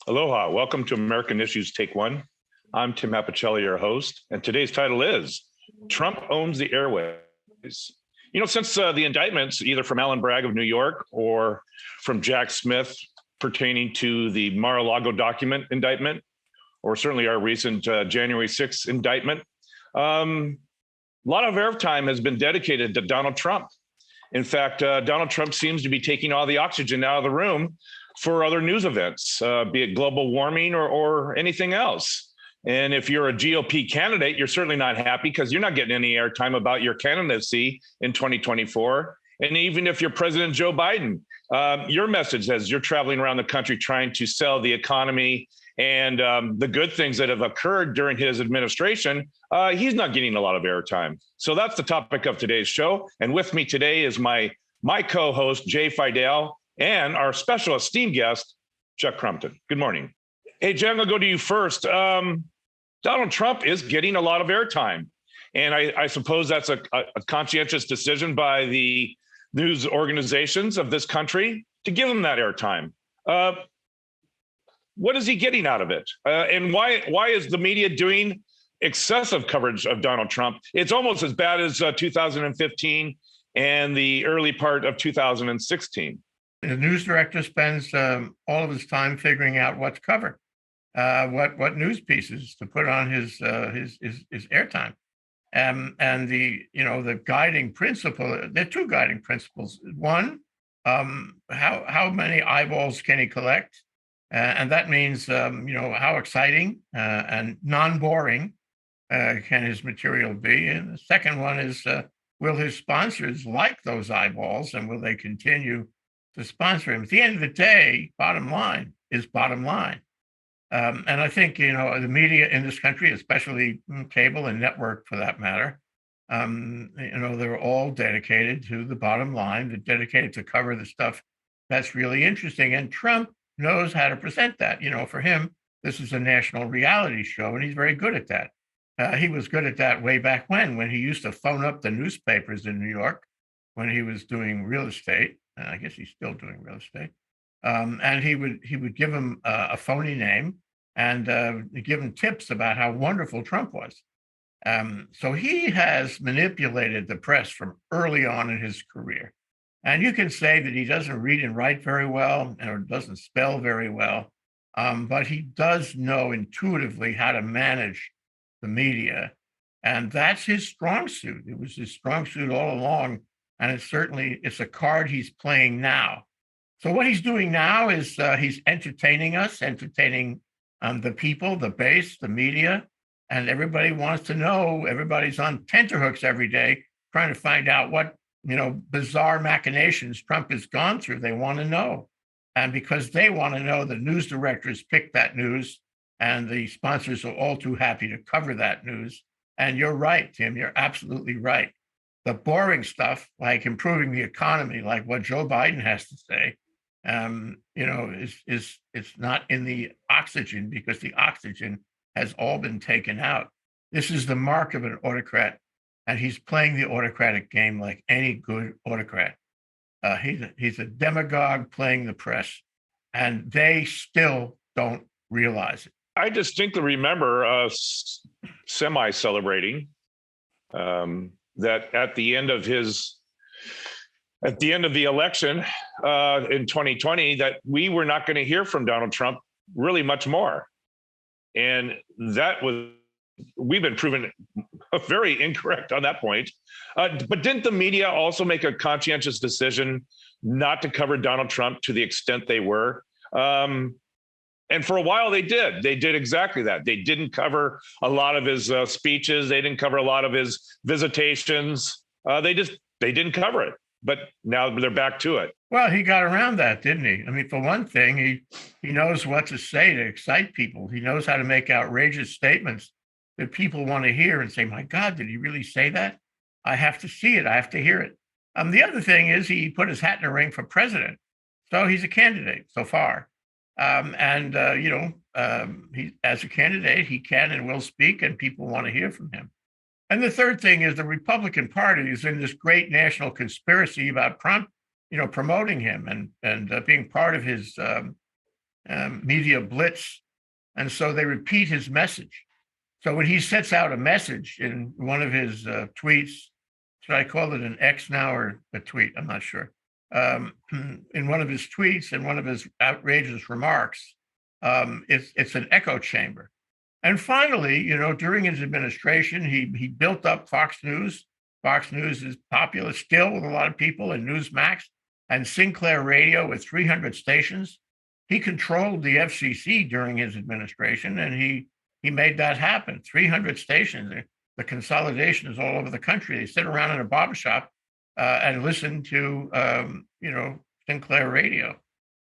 Aloha, welcome to American Issues Take One. I'm Tim Apicella, your host, and today's title is Trump Owns the Airways. Since the indictments, either from Alan Bragg of New York or from Jack Smith pertaining to the Mar-a-Lago document indictment, or certainly our recent January 6th indictment, a lot of airtime has been dedicated to Donald Trump. In fact, Donald Trump seems to be taking all the oxygen out of the room for other news events, be it global warming or anything else. And if you're a GOP candidate, you're certainly not happy because you're not getting any airtime about your candidacy in 2024. And even if you're President Joe Biden, your message as you're traveling around the country trying to sell the economy and the good things that have occurred during his administration, he's not getting a lot of airtime. So that's the topic of today's show. And with me today is my co-host, Jay Fidell, and our special esteemed guest, Chuck Crumpton. Good morning. Hey, Jay, I'm going to go to you first. Donald Trump is getting a lot of airtime. And I suppose that's a conscientious decision by the news organizations of this country to give him that airtime. What is he getting out of it? And why is the media doing excessive coverage of Donald Trump? It's almost as bad as 2015 and the early part of 2016. The news director spends all of his time figuring out what to cover, what news pieces to put on his airtime, and the guiding principle. There are two guiding principles. One, how many eyeballs can he collect, and that means how exciting and non-boring can his material be. And the second one is will his sponsors like those eyeballs, and will they continue to sponsor him? At the end of the day, bottom line is bottom line. And I think, the media in this country, especially cable and network for that matter, they're all dedicated to the bottom line. They're dedicated to cover the stuff that's really interesting. And Trump knows how to present that. For him, this is a national reality show, and he's very good at that. He was good at that way back when he used to phone up the newspapers in New York when he was doing real estate. I guess he's still doing real estate. And he would give him a phony name and give him tips about how wonderful Trump was. So he has manipulated the press from early on in his career. And you can say that he doesn't read and write very well or doesn't spell very well, but he does know intuitively how to manage the media. And that's his strong suit. It was his strong suit all along. And it's a card he's playing now. So what he's doing now is he's entertaining us, entertaining the people, the base, the media, and everybody wants to know. Everybody's on tenterhooks every day trying to find out what, bizarre machinations Trump has gone through. They want to know. And because they want to know, the news directors pick that news, and the sponsors are all too happy to cover that news. And you're right, Tim, you're absolutely right. The boring stuff, like improving the economy, like what Joe Biden has to say, it's not in the oxygen because the oxygen has all been taken out. This is the mark of an autocrat, and he's playing the autocratic game like any good autocrat. He's a demagogue playing the press, and they still don't realize it. I distinctly remember semi-celebrating that at the end of the election in 2020, that we were not going to hear from Donald Trump really much more. And we've been proven very incorrect on that point. But didn't the media also make a conscientious decision not to cover Donald Trump to the extent they were? And for a while they did exactly that. They didn't cover a lot of his speeches. They didn't cover a lot of his visitations. They didn't cover it, but now they're back to it. Well, he got around that, didn't he? I mean, for one thing, he knows what to say to excite people. He knows how to make outrageous statements that people want to hear and say, my God, did he really say that? I have to see it. I have to hear it. The other thing is he put his hat in the ring for president. So he's a candidate so far. He, as a candidate, he can and will speak, and people want to hear from him. And the third thing is the Republican Party is in this great national conspiracy about Trump, promoting him and being part of his media blitz. And so they repeat his message. So when he sets out a message in one of his tweets, should I call it an X now or a tweet? I'm not sure. In one of his tweets and one of his outrageous remarks, it's an echo chamber. And finally, during his administration, he built up Fox News. Fox News is popular still with a lot of people, and Newsmax and Sinclair Radio with 300 stations. He controlled the FCC during his administration, and he made that happen. 300 stations. The consolidation is all over the country. They sit around in a barbershop and listen to, Sinclair Radio.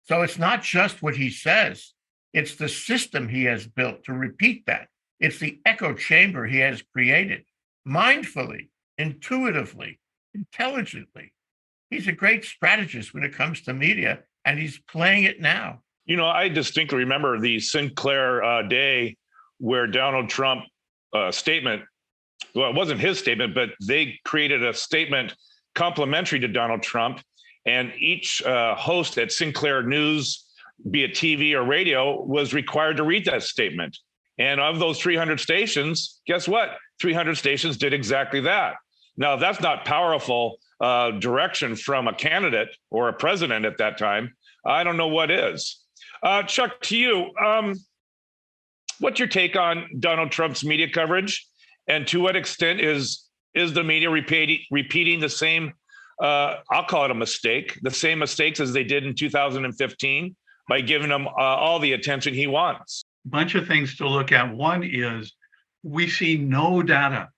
So it's not just what he says. It's the system he has built to repeat that. It's the echo chamber he has created mindfully, intuitively, intelligently. He's a great strategist when it comes to media, and he's playing it now. I distinctly remember the Sinclair day where Donald Trump statement, well, it wasn't his statement, but they created a statement complimentary to Donald Trump, and each host at Sinclair News, be it TV or radio, was required to read that statement. And of those 300 stations, guess what? 300 stations did exactly that. Now, that's not powerful direction from a candidate or a president at that time. I don't know what is. Chuck, to you, what's your take on Donald Trump's media coverage? And to what extent is the media repeating the same, I'll call it a mistake, the same mistakes as they did in 2015 by giving him all the attention he wants? Bunch of things to look at. One is we see no data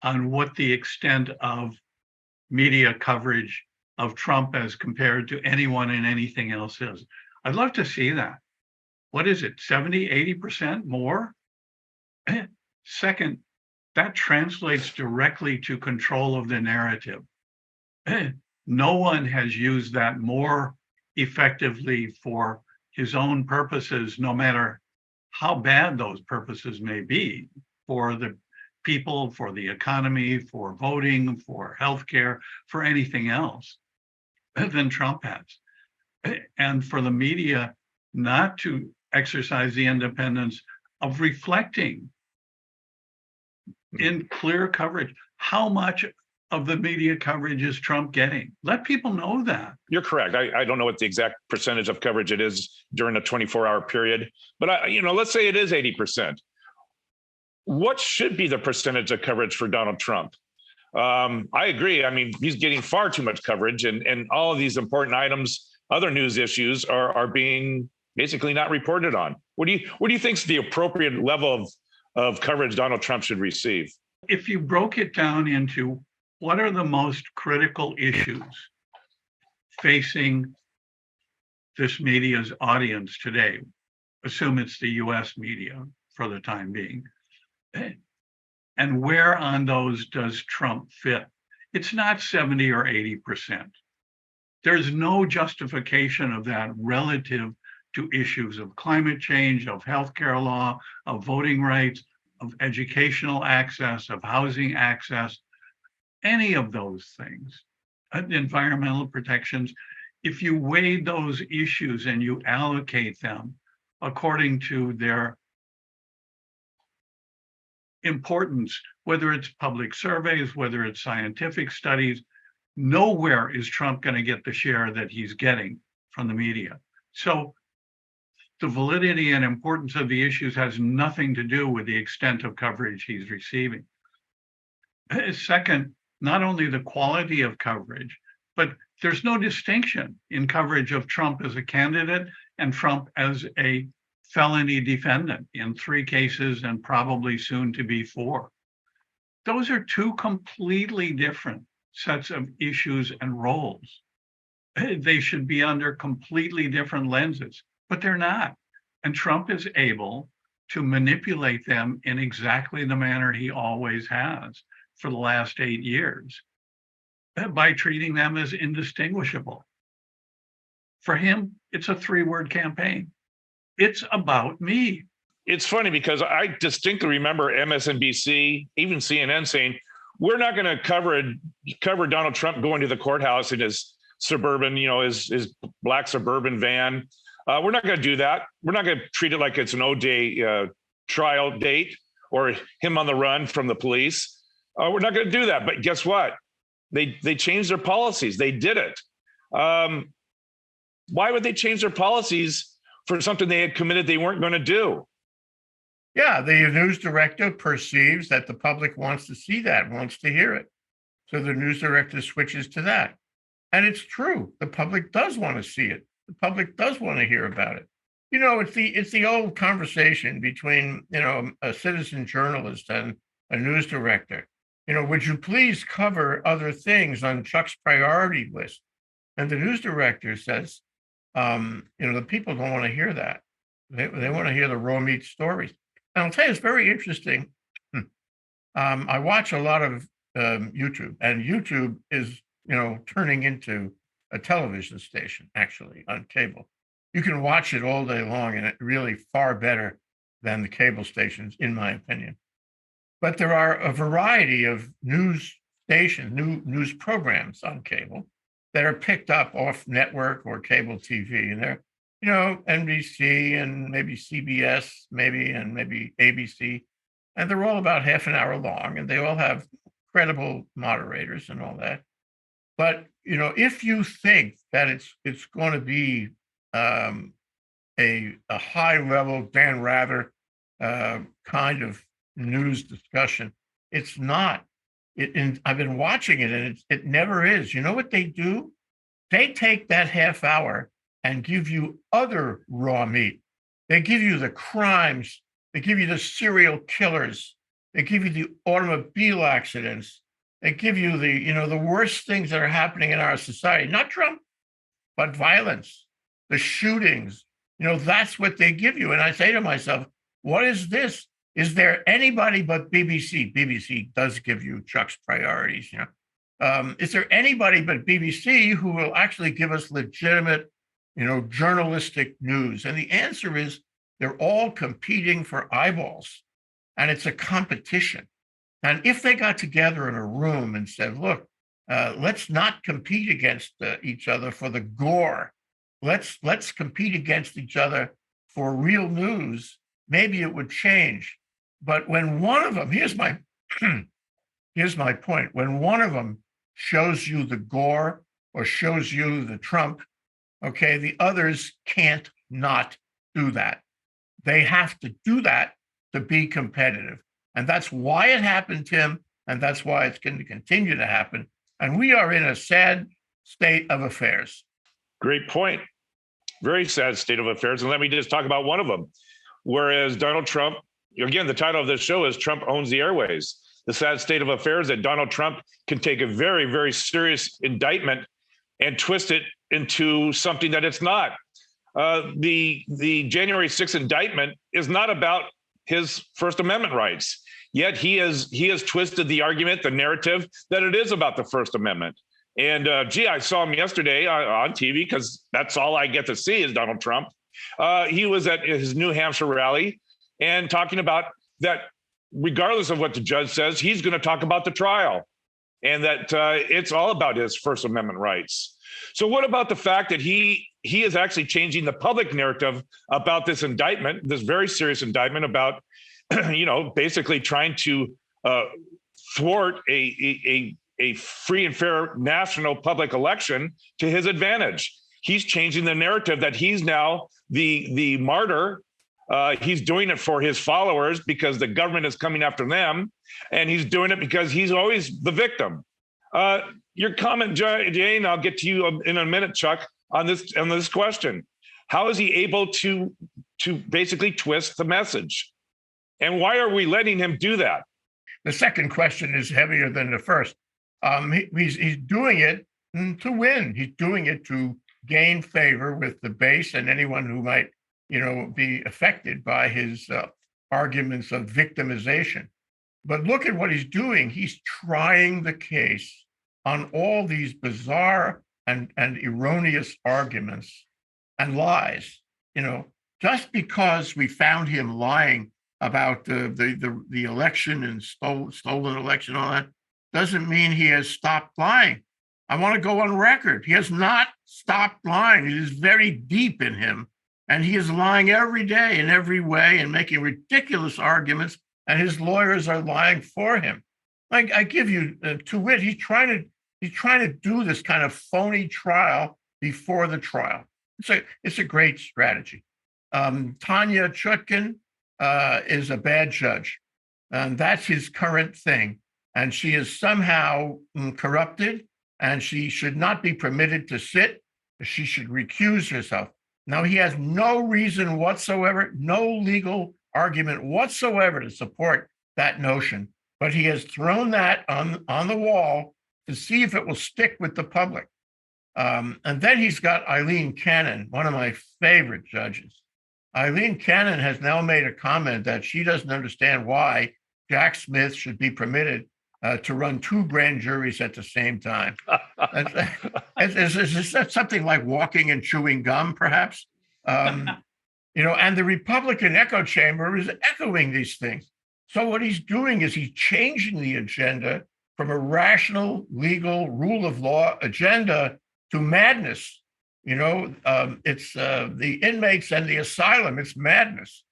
on what the extent of media coverage of Trump as compared to anyone and anything else is. I'd love to see that. What is it, 70, 80% more? Second, that translates directly to control of the narrative. No one has used that more effectively for his own purposes, no matter how bad those purposes may be, for the people, for the economy, for voting, for healthcare, for anything else than Trump has. And for the media not to exercise the independence of reflecting in clear coverage how much of the media coverage is Trump getting. Let people know that. You're correct. I don't know what the exact percentage of coverage it is during a 24-hour period, but let's say it is 80%. What should be the percentage of coverage for Donald Trump? I agree. I mean, he's getting far too much coverage, and all of these important items, other news issues are being basically not reported on. What do you think is the appropriate level of coverage Donald Trump should receive? If you broke it down into what are the most critical issues facing this media's audience today, assume it's the US media for the time being, and where on those does Trump fit? It's not 70 or 80%. There's no justification of that relative to issues of climate change, of healthcare law, of voting rights, of educational access, of housing access, any of those things, environmental protections. If you weigh those issues and you allocate them according to their importance, whether it's public surveys, whether it's scientific studies, nowhere is Trump going to get the share that he's getting from the media. So the validity and importance of the issues has nothing to do with the extent of coverage he's receiving. Second, not only the quality of coverage, but there's no distinction in coverage of Trump as a candidate and Trump as a felony defendant in 3 cases and probably soon to be 4. Those are 2 completely different sets of issues and roles. They should be under completely different lenses, but they're not. And Trump is able to manipulate them in exactly the manner he always has for the last 8 years by treating them as indistinguishable. For him, it's a 3-word campaign. It's about me. It's funny because I distinctly remember MSNBC, even CNN saying, we're not going to cover Donald Trump going to the courthouse in his suburban, his black suburban van. We're not going to do that. We're not going to treat it like it's an OJ trial date or him on the run from the police. We're not going to do that. But guess what? They changed their policies. They did it. Why would they change their policies for something they had committed they weren't going to do? Yeah, the news director perceives that the public wants to see that, wants to hear it. So the news director switches to that. And it's true. The public does want to see it. The public does want to hear about it. You know, it's the old conversation between, you know, a citizen journalist and a news director. You know, would you please cover other things on Chuck's priority list? And the news director says, you know, the people don't want to hear that. They want to hear the raw meat stories. And I'll tell you, it's very interesting. I watch a lot of YouTube, and YouTube is, you know, turning into a television station, actually, on cable. You can watch it all day long, and it's really far better than the cable stations, in my opinion. But there are a variety of news stations, news programs on cable that are picked up off network or cable TV. And they're, you know, NBC and maybe CBS, and maybe ABC. And they're all about half an hour long, and they all have credible moderators and all that. But, you know, if you think that it's going to be a high level Dan Rather kind of news discussion, it's not. I've been watching it, and it never is. You know what they do? They take that half hour and give you other raw meat. They give you the crimes. They give you the serial killers. They give you the automobile accidents. They give you the, you know, the worst things that are happening in our society, not Trump, but violence, the shootings. You know, that's what they give you. And I say to myself, what is this? Is there anybody but BBC? BBC does give you Chuck's priorities, you know. Is there anybody but BBC who will actually give us legitimate, you know, journalistic news? And the answer is they're all competing for eyeballs, and it's a competition. And if they got together in a room and said, look, let's not compete against each other for the gore. Let's compete against each other for real news, maybe it would change. But when one of them, here's my point. When one of them shows you the gore or shows you the Trump, okay, the others can't not do that. They have to do that to be competitive. And that's why it happened, Tim, and that's why it's going to continue to happen. And we are in a sad state of affairs. Great point. Very sad state of affairs. And let me just talk about one of them. Whereas Donald Trump, again, the title of this show is Trump Owns the Airways. The sad state of affairs that Donald Trump can take a very, very serious indictment and twist it into something that it's not. The January 6th indictment is not about his First Amendment rights. Yet he has twisted the argument, the narrative, that it is about the First Amendment. And I saw him yesterday on TV, because that's all I get to see is Donald Trump. He was at his New Hampshire rally and talking about that regardless of what the judge says, he's going to talk about the trial, and that it's all about his First Amendment rights. So what about the fact that he is actually changing the public narrative about this indictment, this very serious indictment about, you know, basically trying to thwart a free and fair national public election to his advantage? He's changing the narrative that he's now the martyr. He's doing it for his followers because the government is coming after them, and he's doing it because he's always the victim. Your comment, Jane, I'll get to you in a minute, Chuck, on this question. How is he able to basically twist the message? And why are we letting him do that? The second question is heavier than the first. He's doing it to win. He's doing it to gain favor with the base and anyone who might, you know, be affected by his arguments of victimization. But look at what he's doing. He's trying the case on all these bizarre and erroneous arguments and lies. You know, just because we found him lying about the election and stolen election, all that, doesn't mean he has stopped lying. I want to go on record. He has not stopped lying. It is very deep in him And he is lying every day in every way and making ridiculous arguments, and his lawyers are lying for him. I give you to wit, he's trying to do this kind of phony trial before the trial. It's a great strategy. Tanya Chutkin is a bad judge, and that's his current thing. And she is somehow corrupted, and she should not be permitted to sit. She should recuse herself. Now, he has no reason whatsoever, no legal argument whatsoever to support that notion, but he has thrown that on the wall to see if it will stick with the public. And then he's got Eileen Cannon, one of my favorite judges. Eileen Cannon has now made a comment that she doesn't understand why Jack Smith should be permitted to run 2 grand juries at the same time. Is that something like walking and chewing gum, perhaps? And the Republican echo chamber is echoing these things. So what he's doing is he's changing the agenda from a rational, legal, rule of law agenda to madness. It's the inmates and the asylum. It's madness.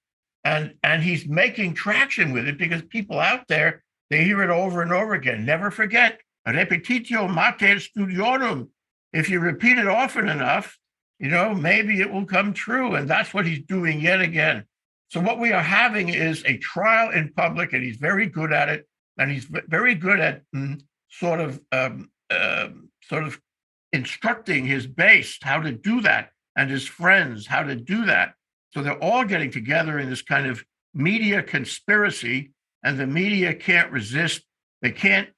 And he's making traction with it because people out there, they hear it over and over again. Never forget, repetitio mater studiorum. If you repeat it often enough, maybe it will come true. And that's what he's doing yet again. So what we are having is a trial in public, and he's very good at it. And he's very good at sort of instructing his base how to do that, and his friends how to do that. So they're all getting together in this kind of media conspiracy, and the media can't resist. They can't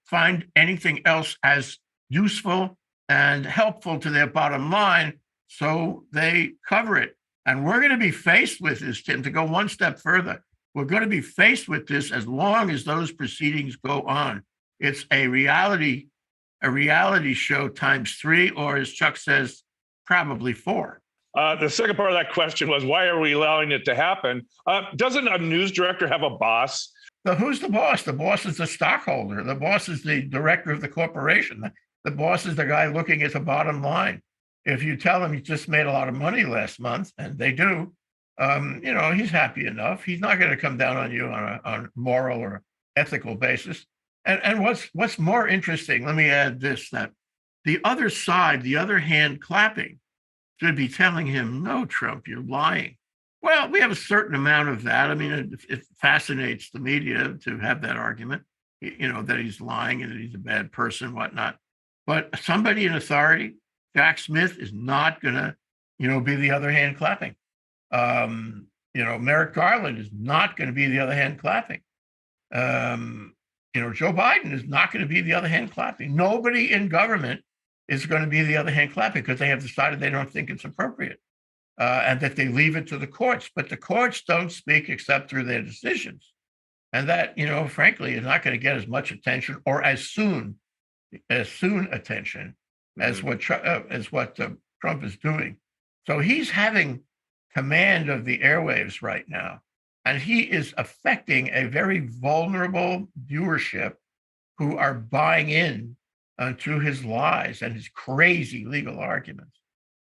find anything else as useful and helpful to their bottom line, so they cover it. And we're going to be faced with this, Tim, to go one step further. We're going to be faced with this as long as those proceedings go on. It's a reality show times 3, or as Chuck says, probably 4. The second part of that question was, why are we allowing it to happen? Doesn't a news director have a boss? So who's the boss? The boss is the stockholder. The boss is the director of the corporation. The boss is the guy looking at the bottom line. If you tell him you just made a lot of money last month, and they do, he's happy enough. He's not going to come down on you on a moral or ethical basis. And what's more interesting, let me add this, that the other side, the other hand clapping, should be telling him, no, Trump, you're lying. Well, we have a certain amount of that. I mean, it fascinates the media to have that argument, that he's lying and that he's a bad person, whatnot. But somebody in authority, Jack Smith, is not going to, be the other hand clapping. Merrick Garland is not going to be the other hand clapping. Joe Biden is not going to be the other hand clapping. Nobody in government is going to be the other hand clapping because they have decided they don't think it's appropriate, and that they leave it to the courts. But the courts don't speak except through their decisions. And that, frankly, is not going to get as much attention or as soon attention as what Trump is doing. So he's having command of the airwaves right now. And he is affecting a very vulnerable viewership who are buying in to his lies and his crazy legal arguments.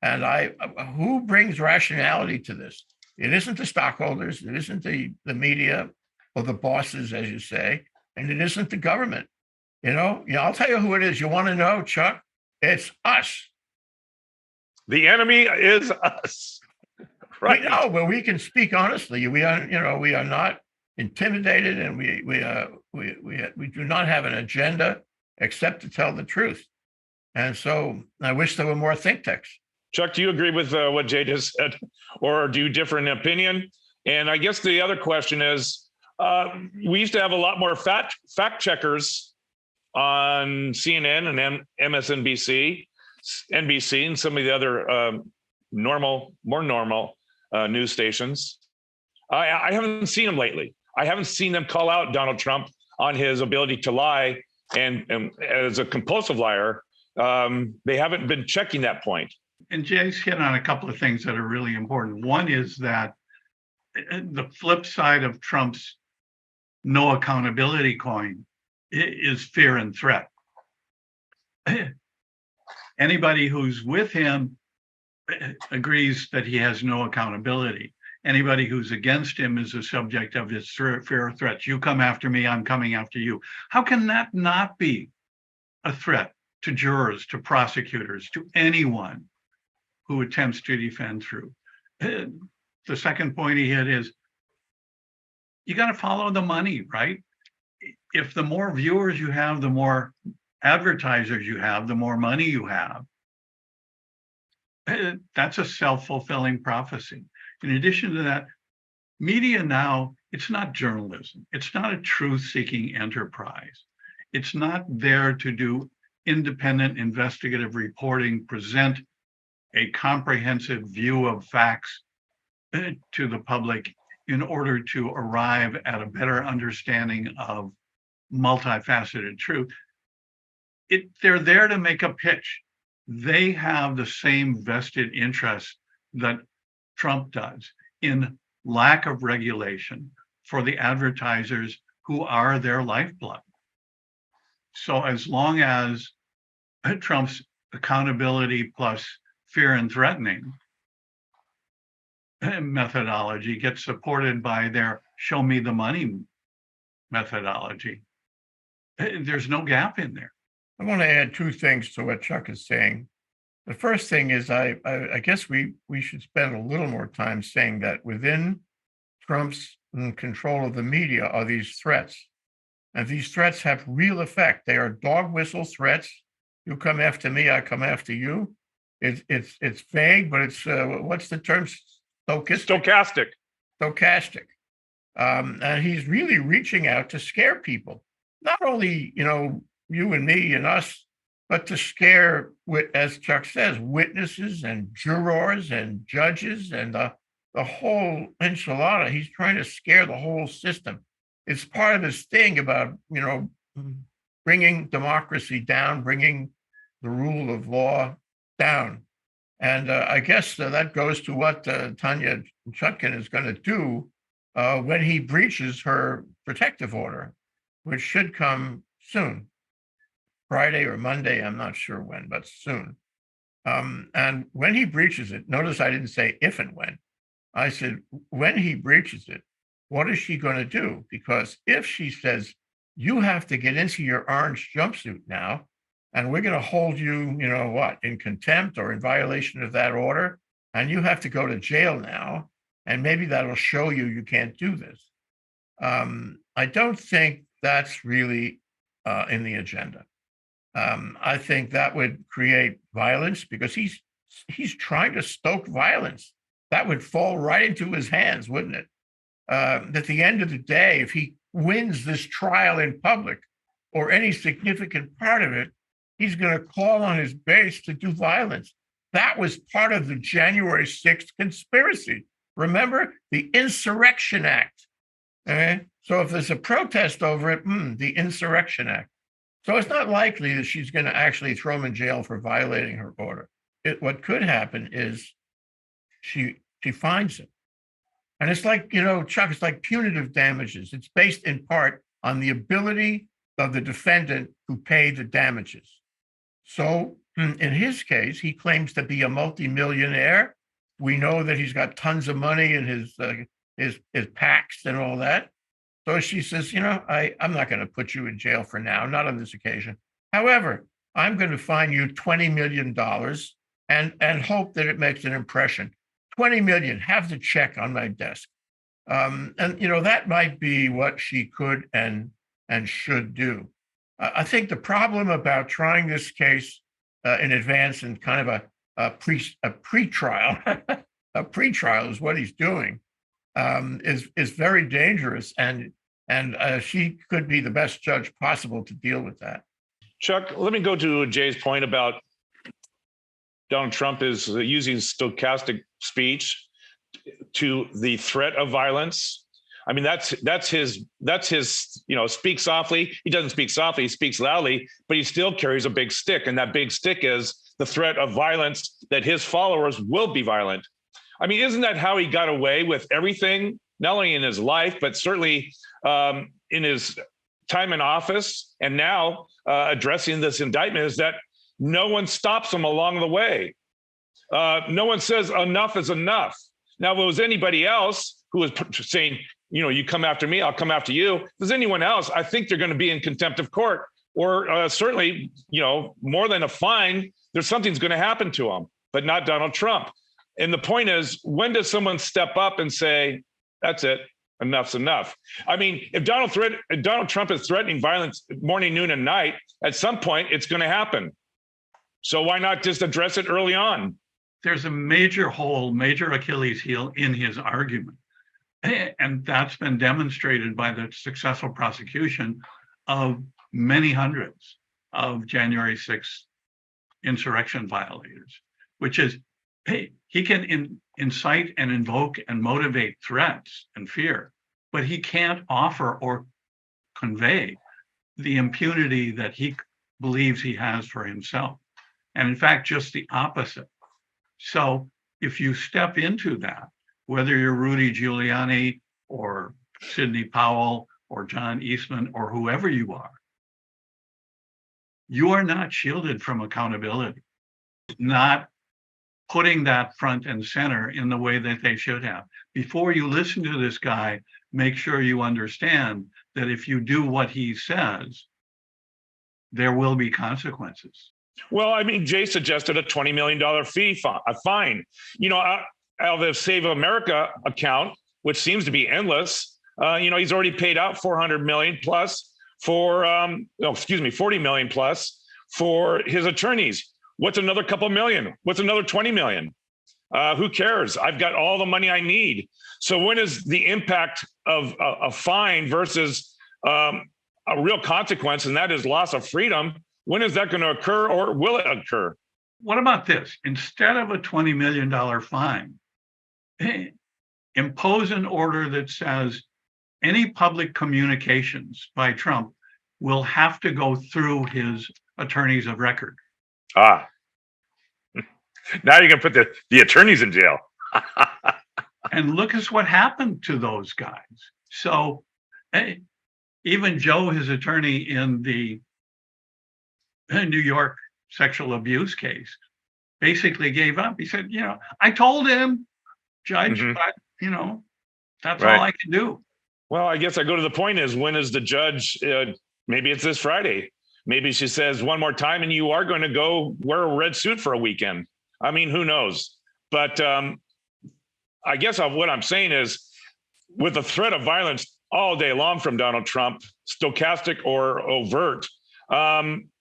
And who brings rationality to this? It isn't the stockholders, it isn't the media or the bosses, as you say, and it isn't the government. I'll tell you who it is. You want to know, Chuck? It's us. The enemy is us. Right. Well, we can speak honestly. We are, we are not intimidated, and we do not have an agenda except to tell the truth. And so I wish there were more think tanks. Chuck, do you agree with what Jay just said, or do you differ in opinion? And I guess the other question is, we used to have a lot more fact checkers on CNN and MSNBC, NBC, and some of the other more normal news stations. I haven't seen them lately. I haven't seen them call out Donald Trump on his ability to lie, and as a compulsive liar, they haven't been checking that point. And Jay's hit on a couple of things that are really important. One is that the flip side of Trump's no accountability coin is fear and threat. Anybody who's with him agrees that he has no accountability. Anybody who's against him is a subject of his fear of threats. You come after me, I'm coming after you. How can that not be a threat to jurors, to prosecutors, to anyone who attempts to defend through? The second point he hit is, you got to follow the money, right? If the more viewers you have, the more advertisers you have, the more money you have. That's a self-fulfilling prophecy. In addition to that, media now, it's not journalism. It's not a truth-seeking enterprise. It's not there to do independent investigative reporting, present a comprehensive view of facts to the public in order to arrive at a better understanding of multifaceted truth. They're there to make a pitch. They have the same vested interest that Trump does in lack of regulation for the advertisers who are their lifeblood. So as long as Trump's accountability plus fear and threatening methodology gets supported by their show me the money methodology, there's no gap in there. I want to add two things to what Chuck is saying. The first thing is I guess we should spend a little more time saying that within Trump's control of the media are these threats. And these threats have real effect. They are dog whistle threats. You come after me, I come after you. It's vague, but it's what's the term? Stochastic. Stochastic. And he's really reaching out to scare people. Not only, you and me and us, but to scare, as Chuck says, witnesses and jurors and judges and the whole enchilada. He's trying to scare the whole system. It's part of his thing about, bringing democracy down, bringing the rule of law down. And I guess that goes to what Tanya Chutkan is going to do when he breaches her protective order, which should come soon. Friday or Monday, I'm not sure when, but soon. And when he breaches it, notice I didn't say if and when. I said, when he breaches it, what is she going to do? Because if she says, you have to get into your orange jumpsuit now, and we're going to hold you, in contempt or in violation of that order, and you have to go to jail now, and maybe that'll show you can't do this. I don't think that's really in the agenda. I think that would create violence because he's trying to stoke violence. That would fall right into his hands, wouldn't it? At the end of the day, if he wins this trial in public or any significant part of it, he's going to call on his base to do violence. That was part of the January 6th conspiracy. Remember the Insurrection Act. Okay? So if there's a protest over it, the Insurrection Act. So it's not likely that she's going to actually throw him in jail for violating her order. What could happen is she finds him. And it's like, Chuck, it's like punitive damages. It's based in part on the ability of the defendant to pay the damages. So in his case, he claims to be a multimillionaire. We know that he's got tons of money in his PACs and all that. So she says, I'm not going to put you in jail for now, not on this occasion. However, I'm going to fine you $20 million and hope that it makes an impression. 20 million, have the check on my desk. And that might be what she could and should do. I think the problem about trying this case in advance and kind of a pre-trial, a pre-trial is what he's doing, is very dangerous, and she could be the best judge possible to deal with that. Chuck, let me go to Jay's point about Donald Trump is using stochastic speech to the threat of violence. I mean, that's his, speak softly. He doesn't speak softly, he speaks loudly, but he still carries a big stick. And that big stick is the threat of violence, that his followers will be violent. I mean, isn't that how he got away with everything, not only in his life, but certainly in his time in office and now addressing this indictment, is that no one stops him along the way. No one says enough is enough. Now, if it was anybody else who was saying, you come after me, I'll come after you. If there's anyone else, I think they're going to be in contempt of court, or certainly, more than a fine. There's something's going to happen to them, but not Donald Trump. And the point is, when does someone step up and say, that's it, enough's enough? I mean, if Donald Trump is threatening violence morning, noon, and night, at some point it's going to happen. So why not just address it early on? There's a major hole, major Achilles heel in his argument. And that's been demonstrated by the successful prosecution of many hundreds of January 6th insurrection violators, which is, hey, he can incite and invoke and motivate threats and fear, but he can't offer or convey the impunity that he believes he has for himself. And in fact, just the opposite. So if you step into that, whether you're Rudy Giuliani or Sidney Powell or John Eastman or whoever you are not shielded from accountability, not putting that front and center in the way that they should have. Before you listen to this guy, make sure you understand that if you do what he says, there will be consequences. Well, I mean, Jay suggested a $20 million fine. Out of the Save America account, which seems to be endless, he's already paid out $400 million plus for, $40 million plus for his attorneys. What's another couple million? What's another 20 million? Who cares? I've got all the money I need. So when is the impact of a fine versus a real consequence, and that is loss of freedom? When is that going to occur, or will it occur? What about this? Instead of a $20 million fine, impose an order that says any public communications by Trump will have to go through his attorneys of record. Now you're going to put the attorneys in jail. And look at what happened to those guys. So even Joe, his attorney in the New York sexual abuse case, basically gave up. He said, I told him, Judge, but, that's right. all I can do. Well, I guess I go to the point is, when is the judge, maybe it's this Friday. Maybe she says one more time and you are going to go wear a red suit for a weekend. I mean, who knows? But I guess what I'm saying is, with the threat of violence all day long from Donald Trump, stochastic or overt,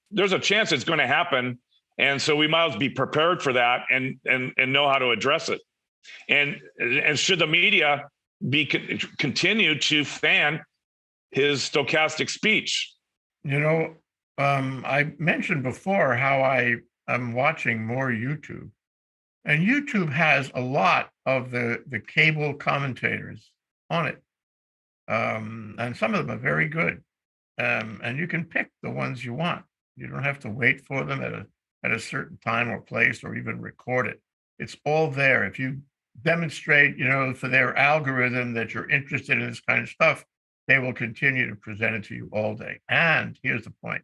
there's a chance it's going to happen. And so we might as well be prepared for that and know how to address it. And should the media continue to fan his stochastic speech? I mentioned before how I'm watching more YouTube, and YouTube has a lot of the cable commentators on it. And some of them are very good. And you can pick the ones you want. You don't have to wait for them at a certain time or place, or even record it. It's all there. If you demonstrate, for their algorithm that you're interested in this kind of stuff, they will continue to present it to you all day. And here's the point.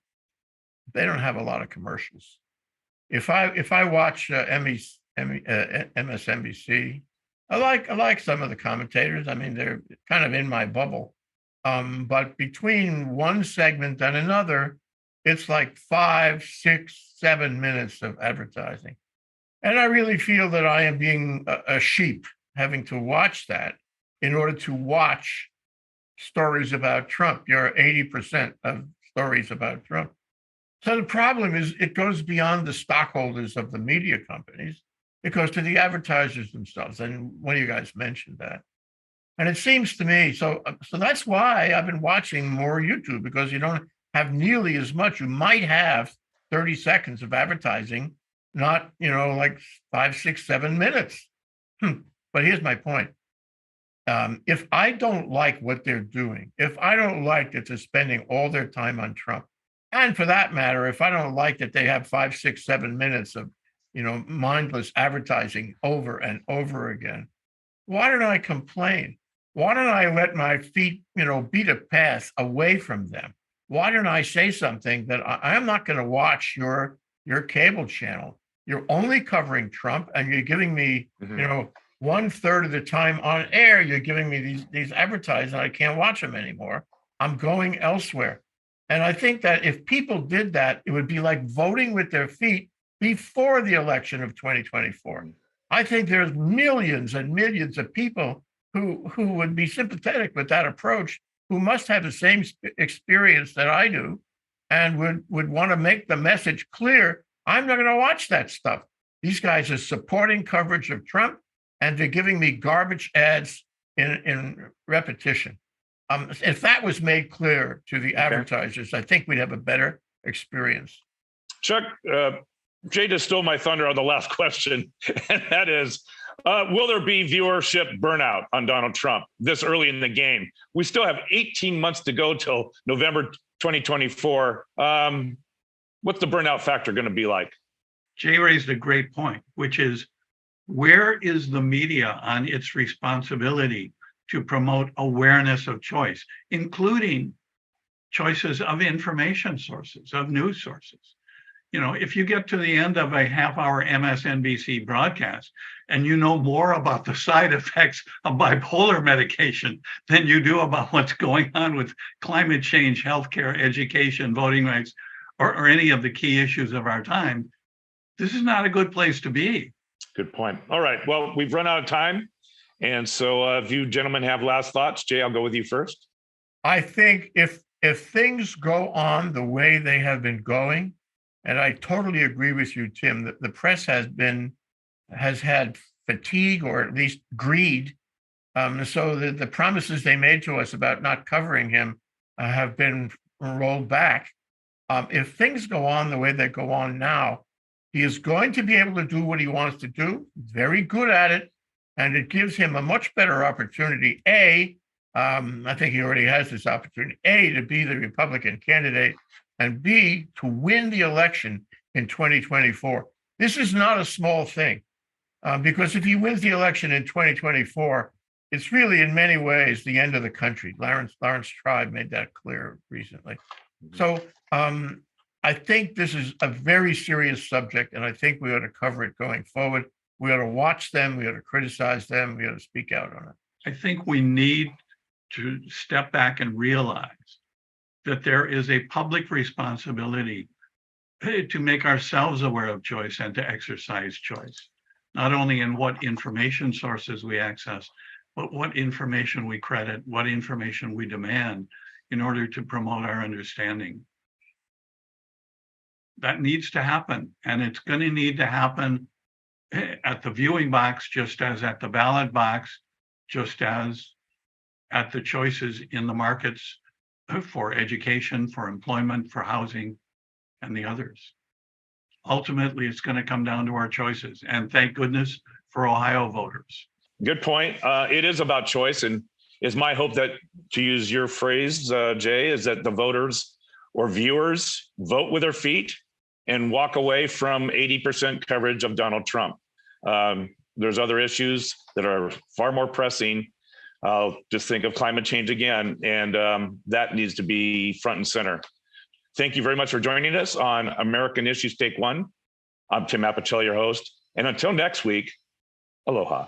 They don't have a lot of commercials. If I watch MSNBC, I like some of the commentators. I mean, they're kind of in my bubble. But between one segment and another, it's like 5, 6, 7 minutes of advertising. And I really feel that I am being a sheep, having to watch that in order to watch stories about Trump. You're 80% of stories about Trump. So the problem is, it goes beyond the stockholders of the media companies. It goes to the advertisers themselves. And one of you guys mentioned that. And it seems to me, so that's why I've been watching more YouTube, because you don't have nearly as much. You might have 30 seconds of advertising, not, like 5, 6, 7 minutes. But here's my point. If I don't like what they're doing, if I don't like that they're spending all their time on Trump, and for that matter, if I don't like that they have 5, 6, 7 minutes of, mindless advertising over and over again, why don't I complain? Why don't I let my feet, beat a path away from them? Why don't I say something that I am not going to watch your cable channel? you're only covering Trump, and you're giving me, Mhm. 1/3 of the time on air, you're giving me these advertisements, and I can't watch them anymore. I'm going elsewhere. And I think that if people did that, it would be like voting with their feet before the election of 2024. I think there's millions and millions of people who would be sympathetic with that approach, who must have the same experience that I do, and would want to make the message clear. I'm not going to watch that stuff. These guys are supporting coverage of Trump, and they're giving me garbage ads in repetition. If that was made clear to the advertisers, I think we'd have a better experience. Chuck, Jay just stole my thunder on the last question, and that is, will there be viewership burnout on Donald Trump this early in the game? We still have 18 months to go till November 2024. What's the burnout factor going to be like? Jay raised a great point, which is, where is the media on its responsibility to promote awareness of choice, including choices of information sources, of news sources? If you get to the end of a half-hour MSNBC broadcast and you know more about the side effects of bipolar medication than you do about what's going on with climate change, healthcare, education, voting rights, or any of the key issues of our time, this is not a good place to be. Good point. All right. Well, we've run out of time. And so if you gentlemen have last thoughts, Jay, I'll go with you first. I think if things go on the way they have been going, and I totally agree with you, Tim, that the press has had fatigue, or at least greed. So the promises they made to us about not covering him have been rolled back. If things go on the way they go on now, he is going to be able to do what he wants to do. Very good at it. And it gives him a much better opportunity. I think he already has this opportunity, to be the Republican candidate, and B, to win the election in 2024. This is not a small thing, because if he wins the election in 2024, it's really in many ways the end of the country. Lawrence Tribe made that clear recently. So I think this is a very serious subject, and I think we ought to cover it going forward. We ought to watch them. We ought to criticize them. We ought to speak out on it. I think we need to step back and realize that there is a public responsibility to make ourselves aware of choice and to exercise choice, not only in what information sources we access, but what information we credit, what information we demand in order to promote our understanding. That needs to happen, and it's going to need to happen at the viewing box, just as at the ballot box, just as at the choices in the markets for education, for employment, for housing, and the others. Ultimately, it's going to come down to our choices, and thank goodness for Ohio voters. Good point. It is about choice, and it's my hope that, to use your phrase, Jay, is that the voters or viewers vote with their feet and walk away from 80% coverage of Donald Trump. There's other issues that are far more pressing. Just think of climate change again, and that needs to be front and center. Thank you very much for joining us on American Issues Take One. I'm Tim Apicella, your host. And until next week, aloha.